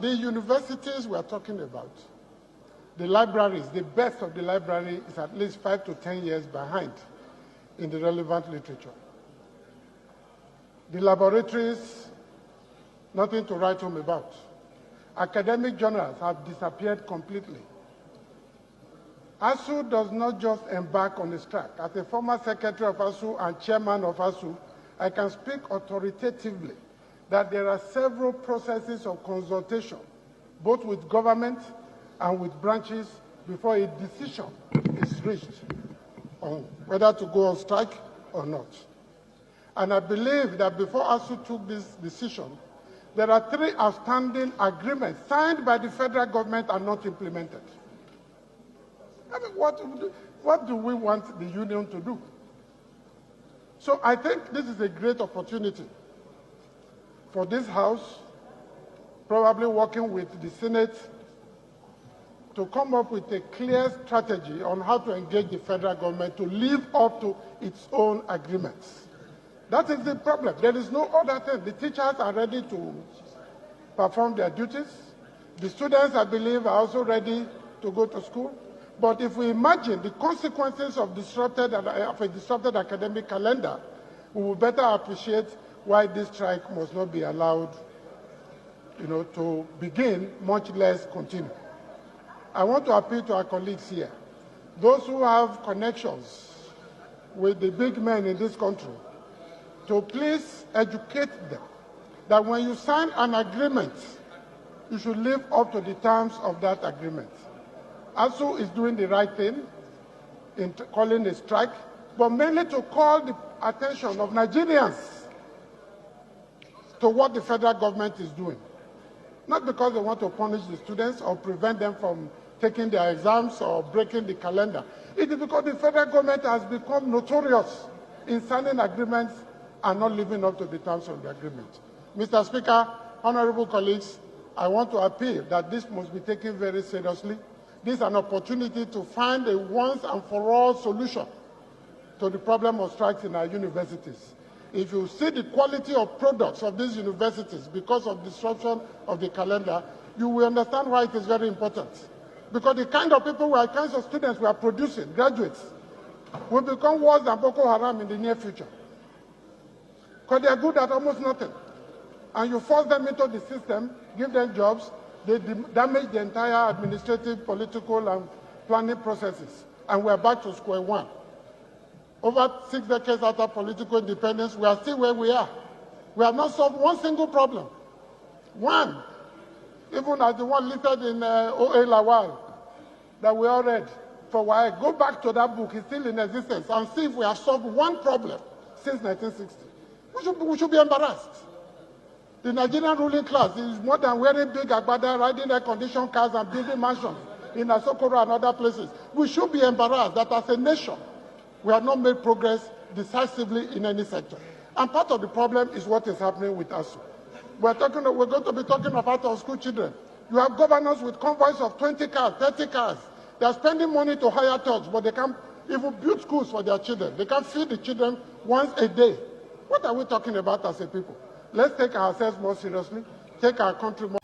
The universities we are talking about, the libraries, the best of the library is at least 5 to 10 years behind in the relevant literature. The laboratories, nothing to write home about. Academic journals have disappeared completely. ASU does not just embark on a strike. As a former secretary of ASU and chairman of ASU, I can speak authoritatively that there are several processes of consultation, both with government and with branches, before a decision is reached on whether to go on strike or not. And I believe that before ASU took this decision, there are 3 outstanding agreements signed by the federal government and not implemented. I mean, what do we want the union to do? So I think this is a great opportunity for this House, probably working with the Senate, to come up with a clear strategy on how to engage the federal government to live up to its own agreements. That is the problem. There is no other thing. The teachers are ready to perform their duties. The students, I believe, are also ready to go to school. But if we imagine the consequences of a disrupted academic calendar, we will better appreciate why this strike must not be allowed, to begin, much less continue. I want to appeal to our colleagues here, those who have connections with the big men in this country, to please educate them that when you sign an agreement, you should live up to the terms of that agreement. ASU is doing the right thing in calling a strike, but mainly to call the attention of Nigerians to what the federal government is doing. Not because they want to punish the students or prevent them from taking their exams or breaking the calendar. It is because the federal government has become notorious in signing agreements and not living up to the terms of the agreement. Mr. Speaker, honorable colleagues, I want to appeal that this must be taken very seriously. This is an opportunity to find a once and for all solution to the problem of strikes in our universities. If you see the quality of products of these universities because of disruption of the calendar, you will understand why it is very important. Because the kind of people, the kinds of students we are producing, graduates, will become worse than Boko Haram in the near future. Because they are good at almost nothing. And you force them into the system, give them jobs, they damage the entire administrative, political, and planning processes. And we are back to square one. Over 6 decades after political independence, we are still where we are. We have not solved one single problem. One. Even as the one listed in O.A. Lawal that we all read for a while. Go back to that book, it's still in existence, and see if we have solved one problem since 1960. We should be embarrassed. The Nigerian ruling class is more than wearing big agbada, riding air-conditioned cars and building mansions in Asokoro and other places. We should be embarrassed that as a nation, we have not made progress decisively in any sector. And part of the problem is what is happening with ASU. We're going to be talking about our school children. You have governors with convoys of 20 cars, 30 cars. They are spending money to hire thugs, but they can't even build schools for their children. They can't feed the children once a day. What are we talking about as a people? Let's take ourselves more seriously, take our country more